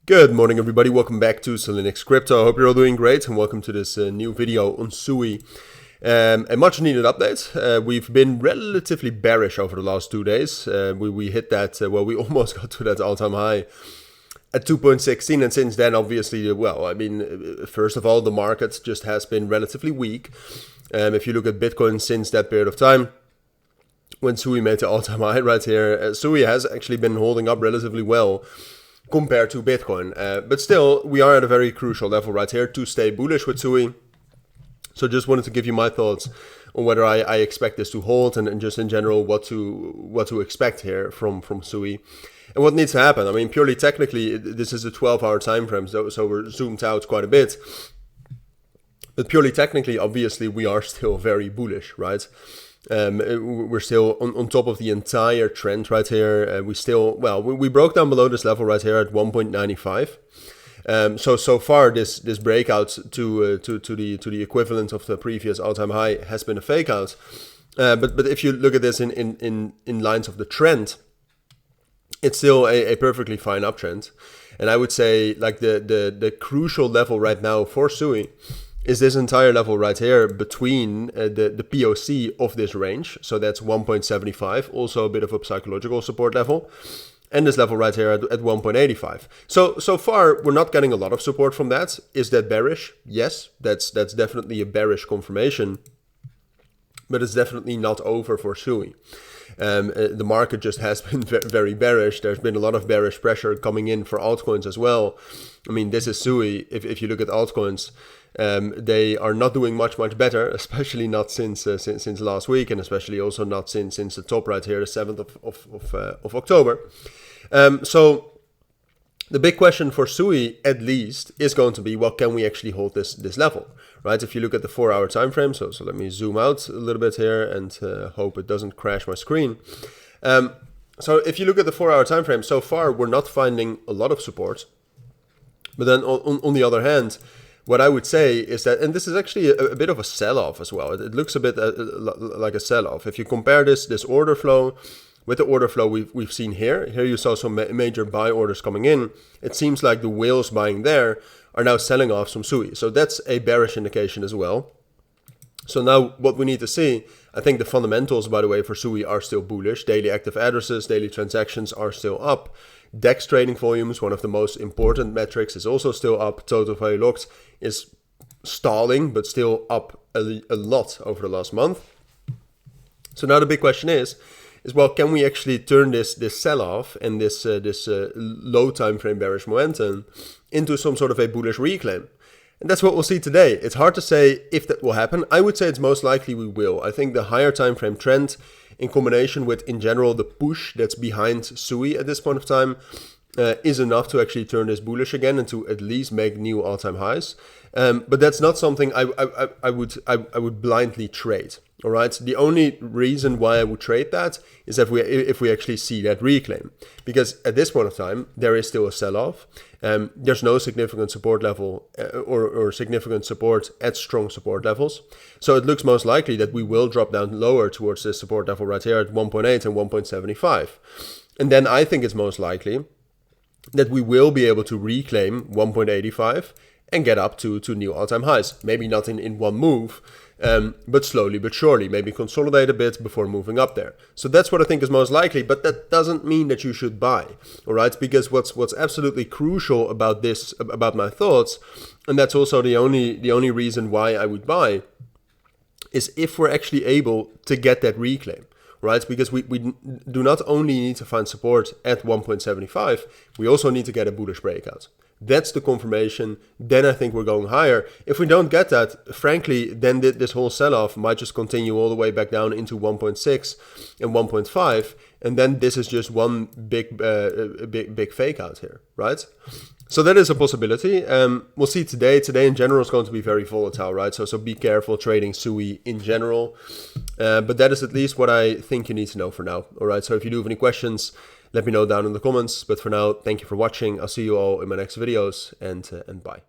Good morning, everybody. Welcome back to Cilinix Crypto. I hope you're all doing great, and welcome to this new video on SUI. A much needed update. We've been relatively bearish over the last 2 days. We hit that, we almost got to that all-time high at 2.16, and since then, obviously, first of all, the market just has been relatively weak. If you look at Bitcoin since that period of time, when SUI made the all-time high right here, SUI has actually been holding up relatively well compared to Bitcoin. But still, we are at a very crucial level right here to stay bullish with SUI. So just wanted to give you my thoughts on whether I expect this to hold and just in general what to expect here from SUI. And what needs to happen. I mean, purely technically, this is a 12-hour time frame, so we're zoomed out quite a bit. But purely technically, obviously, we are still very bullish, right? We're still on top of the entire trend right here. We broke down below this level right here at 1.95. So far this breakout to the equivalent of the previous all-time high has been a fake out. But if you look at this in lines of the trend, it's still a perfectly fine uptrend. And I would say like the crucial level right now for SUI is this entire level right here between the POC of this range. So that's 1.75, also a bit of a psychological support level. And this level right here at 1.85. So far, we're not getting a lot of support from that. Is that bearish? Yes, that's definitely a bearish confirmation. But it's definitely not over for SUI. The market just has been very bearish. There's been a lot of bearish pressure coming in for altcoins as well. I mean, this is SUI. If you look at altcoins, they are not doing much better, especially not since last week, and especially also not since the top right here, the 7th of October. So the big question for SUI, at least, is going to be, well, can we actually hold this level, right? If you look at the 4-hour time frame, so let me zoom out a little bit here and hope it doesn't crash my screen. So if you look at the 4-hour time frame, so far we're not finding a lot of support. But then on the other hand, what I would say is that, and this is actually a bit of a sell-off as well. It looks a bit like a sell-off. If you compare this order flow with the order flow we've seen here you saw some major buy orders coming in. It seems like the whales buying there are now selling off some SUI. So that's a bearish indication as well. So now what we need to see, I think the fundamentals, by the way, for SUI are still bullish. Daily active addresses, daily transactions are still up. DEX trading volumes, one of the most important metrics, is also still up. Total value locked is stalling, but still up a lot over the last month. So now the big question is well, can we actually turn this sell-off and this low time frame bearish momentum into some sort of a bullish reclaim? And that's what we'll see today. It's hard to say if that will happen. I would say it's most likely we will. I think the higher time frame trend, in combination with, in general, the push that's behind SUI at this point of time, is enough to actually turn this bullish again and to at least make new all-time highs. But that's not something I would blindly trade. All right. The only reason why I would trade that is if we actually see that reclaim, because at this point of time there is still a sell-off. There's no significant support level or significant support at strong support levels. So it looks most likely that we will drop down lower towards this support level right here at 1.8 and 1.75. And then I think it's most likely that we will be able to reclaim 1.85 and get up to new all-time highs. Maybe not in one move, but slowly but surely, maybe consolidate a bit before moving up there. So that's what I think is most likely, but that doesn't mean that you should buy, all right? Because what's absolutely crucial about this, about my thoughts, and that's also the only reason why I would buy, is if we're actually able to get that reclaim. Right, because we do not only need to find support at 1.75, we also need to get a bullish breakout. That's the confirmation. Then I think we're going higher. If we don't get that, frankly, then this whole sell-off might just continue all the way back down into 1.6 and 1.5, and then this is just one big fake out here, right? So that is a possibility. We'll see today. Today in general is going to be very volatile, right? So be careful trading SUI in general. But that is at least what I think you need to know for now. All right. So if you do have any questions, let me know down in the comments. But for now, thank you for watching. I'll see you all in my next videos, and bye.